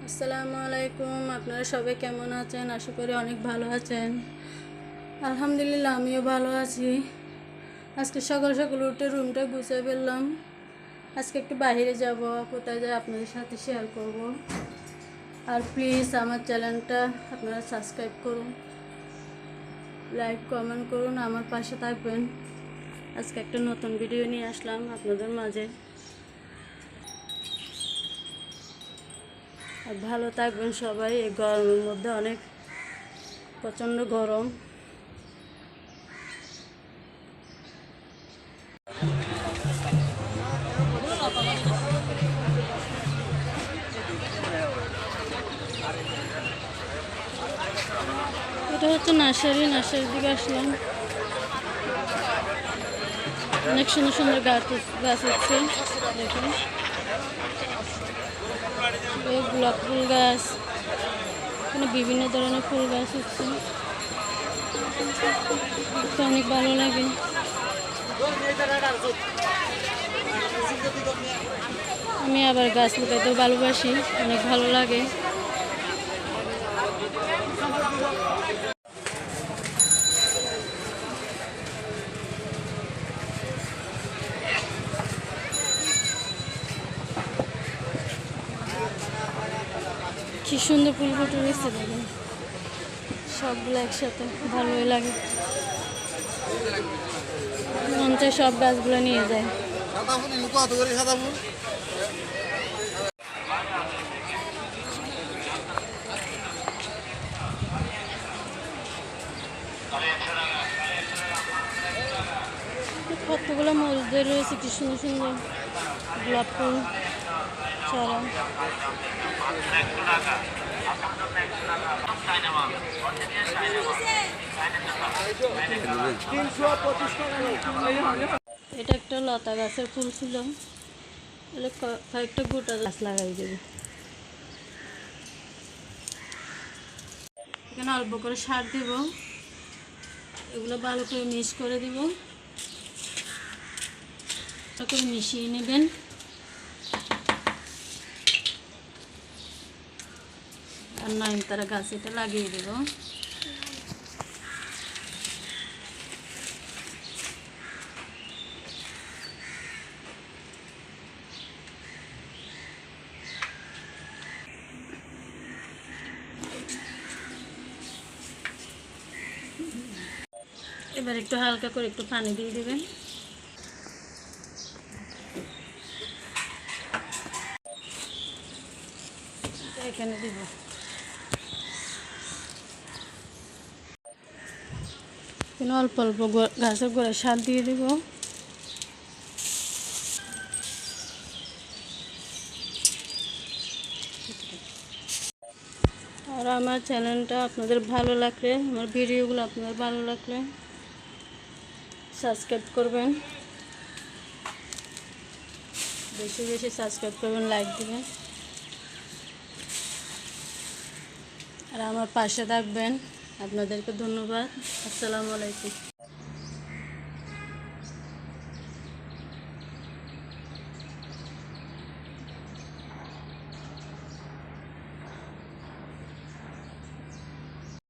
আসসালামু আলাইকুম। আপনারা সবাই কেমন আছেন? আশা করি অনেক ভালো আছেন। আলহামদুলিল্লাহ আমিও ভালো আছি। আজকে সকাল সকাল উঠে রুমটা গুছিয়ে ফেললাম। আজকে একটু বাইরে যাব, কোথায় যাই আপনাদের সাথে শেয়ার করব। আর প্লিজ আমার চ্যানেলটা আপনারা সাবস্ক্রাইব করুন, লাইক কমেন্ট করুন, আমার পাশে থাকবেন। আজকে একটা নতুন ভিডিও নিয়ে আসলাম আপনাদের মাঝে। আর ভালো থাকবেন সবাই। এই গরমের মধ্যে অনেক প্রচণ্ড গরম। এটা হচ্ছে নার্সারির দিকে আসলাম। অনেক সুন্দর সুন্দর গাছ হচ্ছে, দেখুন। এই গোলাপ ফুল গাছ, এখানে বিভিন্ন ধরনের ফুল গাছ হচ্ছে, অনেক ভালো লাগে। আমি আবার গাছ লাগাইতেও ভালোবাসি, অনেক ভালো লাগে। কি সুন্দর ফুল ফুটে রয়েছে, দেখুন। সবগুলো একসাথে ভালোই লাগে, মন চায় সব গাছগুলো নিয়ে যায়। কতগুলো মরিচ রয়েছে, কি সুন্দর সুন্দর গোলাপ ফুল চারা। এটা একটা লতা গাছের ফুল ছিল, কয়েকটা গোটা গাছ লাগাই দেবে। এখানে অল্প করে সার দিব, এগুলো ভালো করে মিক্স করে দিব, করে মিশিয়ে নেবেন। আর নয়নতারা গাছ এটা লাগিয়ে দেব। এবার একটু হালকা করে একটু পানি দিয়ে দেবেন। এখানে দিব। এখানে অল্প অল্প গাছের গোড়ায় সার দিয়ে দেব। আর আমার চ্যানেলটা আপনাদের ভালো লাগলে, আমার ভিডিওগুলো আপনাদের ভালো লাগলে সাবস্ক্রাইব করবেন, বেশি বেশি সাবস্ক্রাইব করবেন, লাইক দিবেন। আর আমার পাশে থাকবেন। আপনাদেরকে ধন্যবাদ। আসসালামু আলাইকুম।